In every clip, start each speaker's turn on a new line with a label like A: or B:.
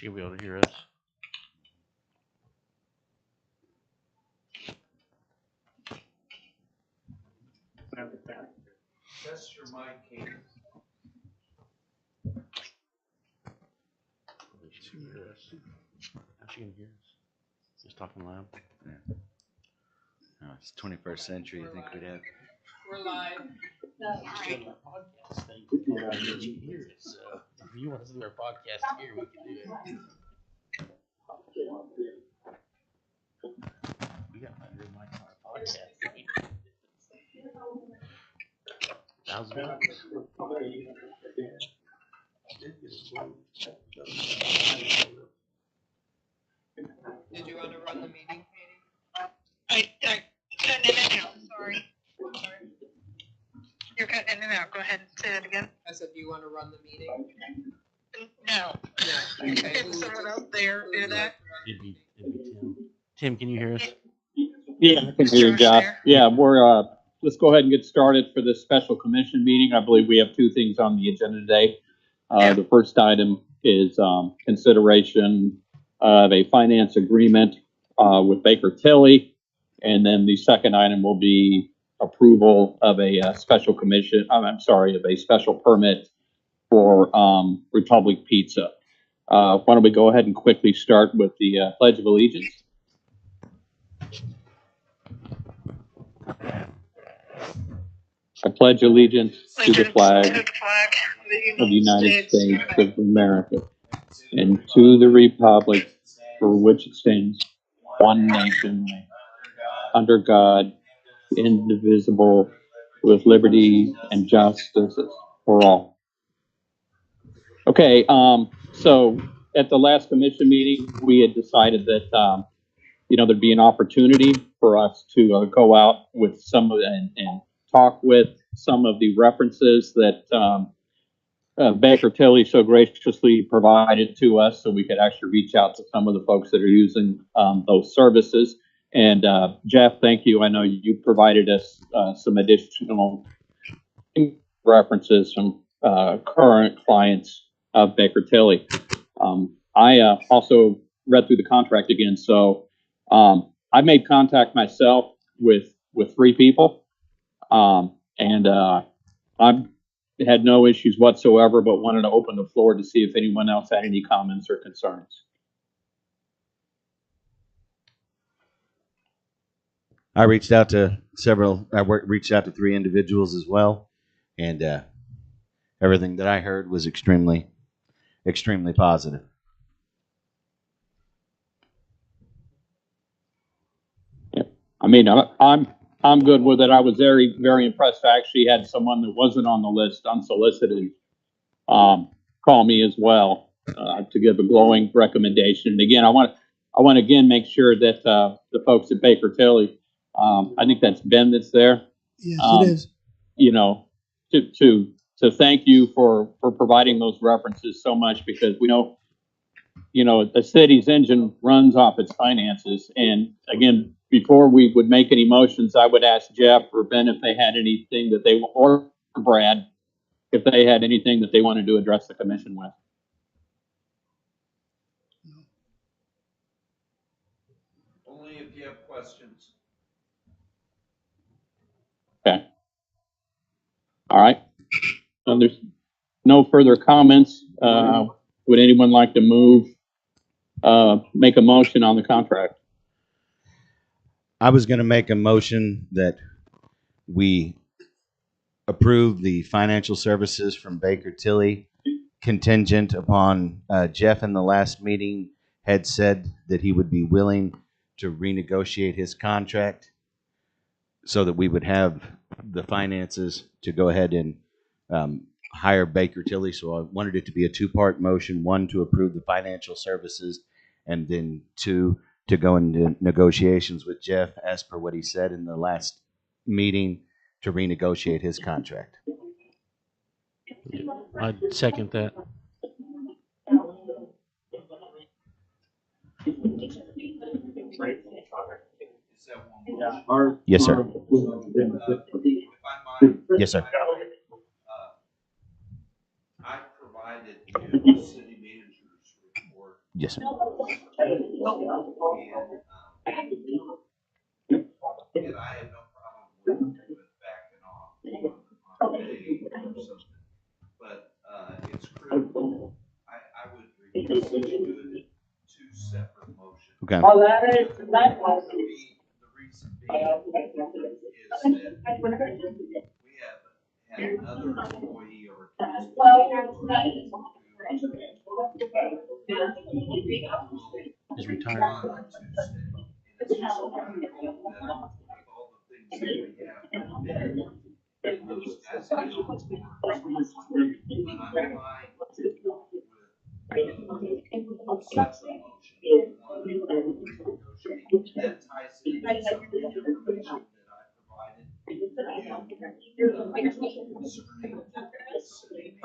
A: She'll be able to hear us.
B: Test your mic, Katie.
A: She can hear us. How's she gonna hear us? Just talking loud.
C: Yeah. No, it's 21st century. You think we'd have?
D: We're live.
A: She can hear us. So if you want us to do our podcast here, we can do it. We got 100 mics on our podcast. $1,000.
D: Did you want to run the meeting, Katie?
E: I cut in and out. Sorry. You're cutting in and out. Go ahead and say that again.
D: I said, do you want to run the meeting?
E: No.
D: No. Okay.
E: Can someone else there do that?
A: It'd be Tim. Tim, can you hear us?
F: Yeah, I can hear you, Josh. Yeah, we're let's go ahead and get started for this special commission meeting. I believe we have two things on the agenda today. The first item is consideration of a finance agreement with Baker Tilly, and then the second item will be approval of a special commission. I'm sorry, of a special permit for Republic Pizza. Why don't we go ahead and quickly start with the Pledge of Allegiance? I pledge allegiance to the flag of the United States of America and to the republic for which it stands, one nation, under God, indivisible, with liberty and justice for all. Okay, so at the last commission meeting, we had decided that, there'd be an opportunity for us to go out with some of and talk with some of the references that Baker Tilly so graciously provided to us, so we could actually reach out to some of the folks that are using those services. And Jeff, thank you. I know you provided us some additional references from current clients of Baker Tilly. I also read through the contract again, so I made contact myself with three people, and I've had no issues whatsoever, but wanted to open the floor to see if anyone else had any comments or concerns.
C: I reached out to reached out to three individuals as well, and everything that I heard was extremely positive.
F: Yeah, I mean, I'm good with it. I was very, very impressed. I actually had someone that wasn't on the list, unsolicited, call me as well to give a glowing recommendation. And again, I want to again make sure that the folks at Baker Tilly, I think that's Ben that's there.
G: Yes, it is.
F: To thank you for providing those references so much, because we know, the city's engine runs off its finances. And again, before we would make any motions, I would ask Jeff or Ben if they had anything that they, or Brad, if they had anything that they wanted to address the commission with.
B: Only if you have questions.
F: Okay. All right. There's no further comments. Would anyone like to make a motion on the contract?
C: I was going to make a motion that we approve the financial services from Baker Tilly, contingent upon Jeff in the last meeting had said that he would be willing to renegotiate his contract so that we would have the finances to go ahead and hire Baker Tilly. So I wanted it to be a two-part motion: one, to approve the financial services, and then two, to go into negotiations with Jeff, as per what he said in the last meeting, to renegotiate his contract.
A: I'd second that.
C: Yes, sir. Yes, sir.
B: I provided you the city manager's report
C: Yes, sir.
B: And I have no problem with backing off on pay or something, but, it's critical. I would request that you do it in two separate motions.
C: Okay.
B: The reason being is that we have had another employee or
A: Is retired.
B: on Tuesday. And it's just critical that with all the things that we have today, and those guys get on board. But I'm fine with separate motion. One, negotiate. That ties into some of the information that I provided you, concerning the city.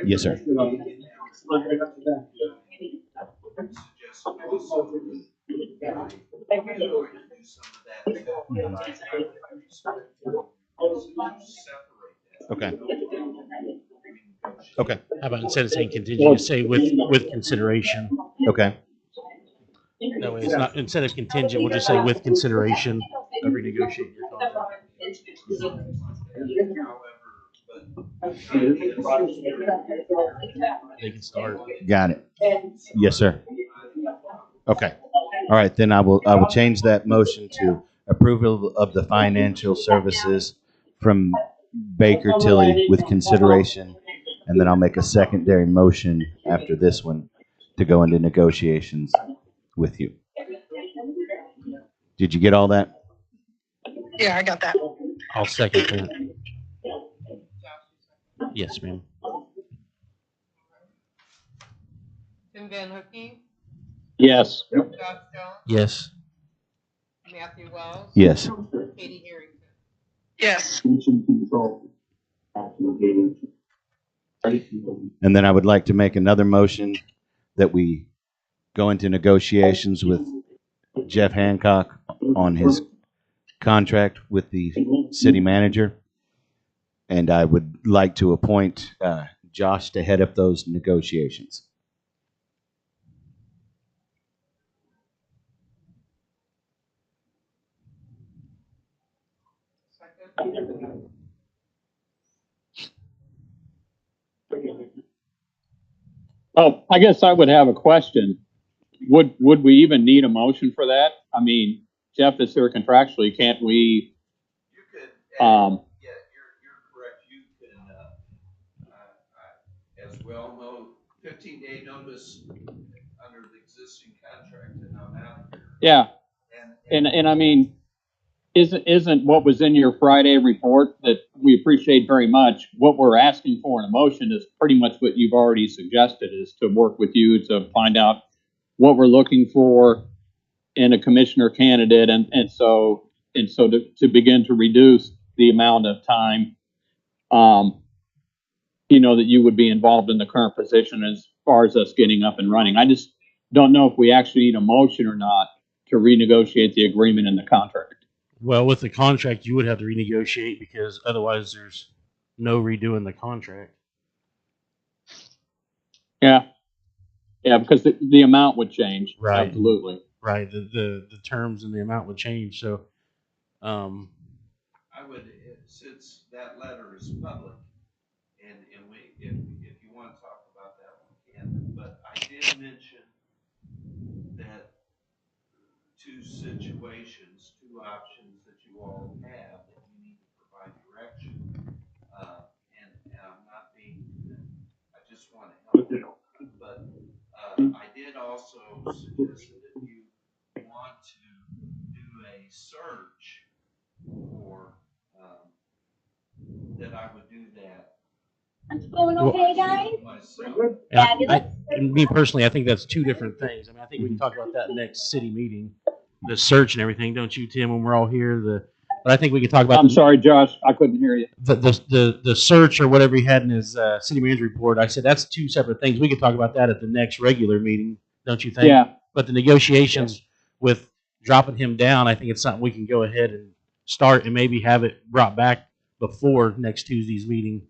C: Yes, sir.
B: Suggest also that we do some of that too. Separate that.
C: Okay.
B: Renegotiate.
C: Okay.
A: How about instead of saying contingent, just say with consideration?
C: Okay.
A: That way it's not, instead of contingent, we'll just say with consideration of renegotiating your contract. They can start.
C: Got it. Yes, sir. Okay. All right, then I will change that motion to approval of the financial services from Baker Tilly with consideration, and then I'll make a secondary motion after this one to go into negotiations with you. Did you get all that?
E: Yeah, I got that.
A: I'll second that. Yes, ma'am.
D: Tim Van Hookey,
F: Yes.
D: Josh Jones,
A: Yes.
D: Matthew Wells.
C: Yes.
D: Katie Harrington.
E: Yes.
C: And then I would like to make another motion that we go into negotiations with Jeff Hancock on his contract with the city manager. And I would like to appoint Josh to head up those negotiations.
D: Second.
F: Oh, I guess I would have a question. Would we even need a motion for that? I mean, Jeff is here contractually. Can't we,
B: You could, yeah, you're correct. You can, as well know, 15-day notice under the existing contract, and I'm out of here.
F: yeah.
B: And
F: And I mean, isn't what was in your Friday report that we appreciate very much, what we're asking for in a motion is pretty much what you've already suggested, is to work with you to find out what we're looking for in a commissioner candidate, and so to begin to reduce the amount of time, that you would be involved in the current position as far as us getting up and running. I just don't know if we actually need a motion or not to renegotiate the agreement in the contract.
A: Well, with the contract, you would have to renegotiate because otherwise there's no redoing the contract.
F: Yeah. Yeah, because the amount would change.
A: Right.
F: Absolutely.
A: Right. The terms and the amount would change. So,
B: I would, since that letter is public, and we, if you want to talk about that, we can. But I did mention that two situations, two options that you all have that you need to provide direction. And I'm not being, I just want to help you. But I did also suggest that if you want to do a search for, that I would do that
G: It's going okay, guys?
B: myself.
A: and me personally, I think that's two different things. I mean, I think we can talk about that next city meeting, the search and everything, don't you, Tim? When we're all here, but I think we can talk about.
F: I'm sorry, Josh, I couldn't hear you.
A: The search or whatever he had in his city manager report. I said that's two separate things. We could talk about that at the next regular meeting, don't you think?
F: Yeah.
A: But the negotiations with dropping him down, I think it's something we can go ahead and start and maybe have it brought back before next Tuesday's meeting.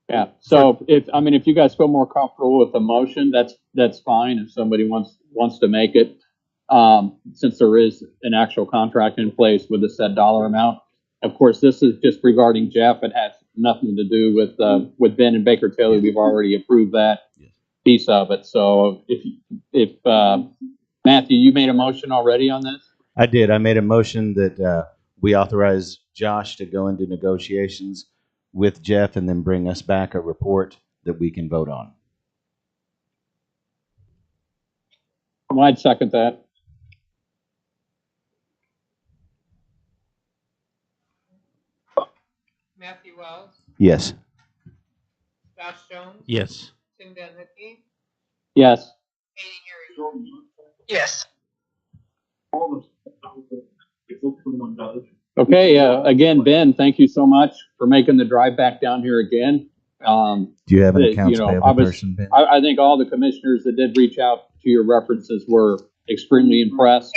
F: Yeah, so if you guys feel more comfortable with the motion, that's fine. If somebody wants to make it, since there is an actual contract in place with a set dollar amount. Of course, this is just regarding Jeff. It has nothing to do with Ben and Baker Tilly. We've already approved that piece of it. So if Matthew, you made a motion already on this?
C: I did. I made a motion that we authorize Josh to go into negotiations with Jeff and then bring us back a report that we can vote on.
F: Well, I'd second that.
D: Matthew Wells,
C: Yes.
D: Josh Jones,
A: Yes.
D: Tim Denhickey,
F: Yes.
D: Katie Hearing.
E: Yes.
F: Okay, again, Ben, thank you so much for making the drive back down here again.
C: Do you have an
F: You
C: accounts
F: know,
C: payable person, Ben?
F: I think all the commissioners that did reach out to your references were extremely impressed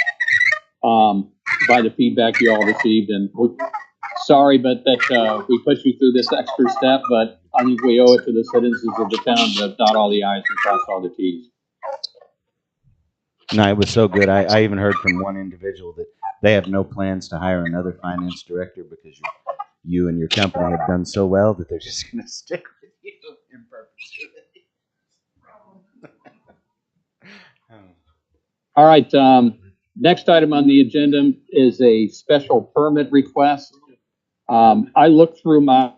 F: by the feedback you all received. And sorry, but that we pushed you through this extra step, but I think we owe it to the citizens of the town to dot all the i's and cross all the t's.
C: No, it was so good. I even heard from one individual that they have no plans to hire another finance director because you and your company have done so well that they're just going to stick with you in perpetuity.
F: All right, next item on the agenda is a special permit request. I looked through my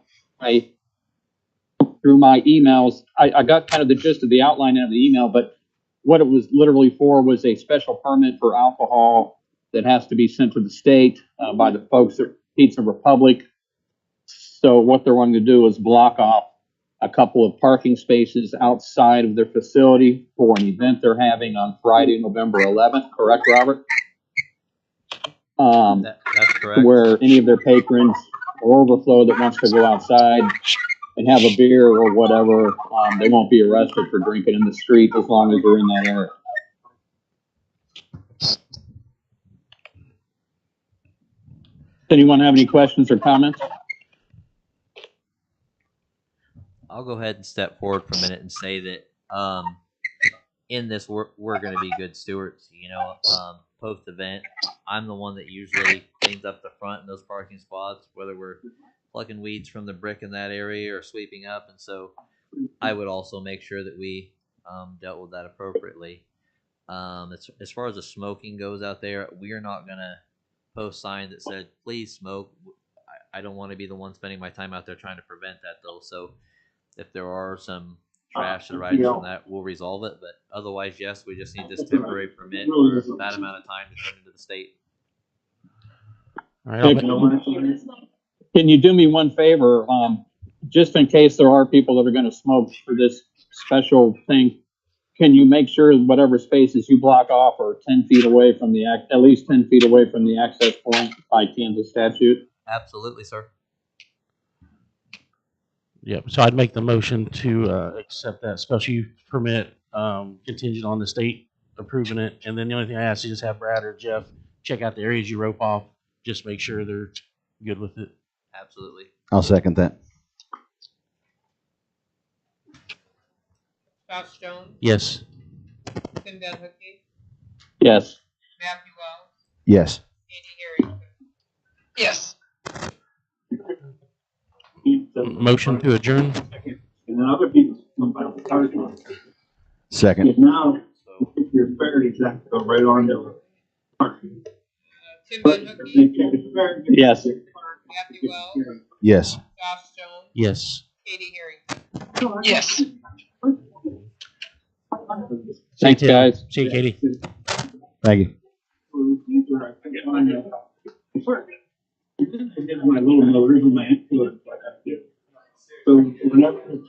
F: emails. I got kind of the gist of the outline of the email, but what it was literally for was a special permit for alcohol that has to be sent to the state by the folks at Pizza Republic. So what they're wanting to do is block off a couple of parking spaces outside of their facility for an event they're having on Friday, November 11th. Correct, Robert?
H: That's correct.
F: Where any of their patrons or overflow that wants to go outside and have a beer or whatever, they won't be arrested for drinking in the street as long as they're in that area. Does anyone have any questions or comments?
H: I'll go ahead and step forward for a minute and say that in this we're going to be good stewards. You know, post event, I'm the one that usually cleans up the front in those parking spots, whether we're plucking weeds from the brick in that area or sweeping up, and so I would also make sure that we dealt with that appropriately. As far as the smoking goes out there, we are not going to post signs that said please smoke. I don't want to be the one spending my time out there trying to prevent that, though. So if there are some trash that arises from that, we'll resolve it. But otherwise, yes, we just need this temporary permit for that amount of time to send it to the state.
A: All right.
F: Can you do me one favor? Just in case there are people that are going to smoke for this special thing, can you make sure whatever spaces you block off are 10 feet away from at least 10 feet away from the access point by Kansas statute?
H: Absolutely, sir.
A: Yep. So I'd make the motion to accept that special use permit contingent on the state approving it. And then the only thing I ask is just have Brad or Jeff check out the areas you rope off. Just make sure they're good with it.
H: Absolutely.
C: I'll second that.
D: Josh Jones,
A: Yes.
D: Tim Denhickey,
F: Yes.
D: Matthew Wells,
C: Yes.
D: Katie Hearing.
E: Yes.
A: Motion to adjourn.
I: And then other people come by the parking.
C: Second.
I: If now, your fair exact go right on to parking.
D: Tim Denhickey,
F: Yes.
D: Matthew Wells,
C: Yes.
D: Josh Jones,
A: Yes.
D: Katie Hearing.
E: Yes.
F: Thanks,
A: Tim.
F: guys.
A: See you, Katie.
C: Thank you.
I: I get my little motors and my influence. So whenever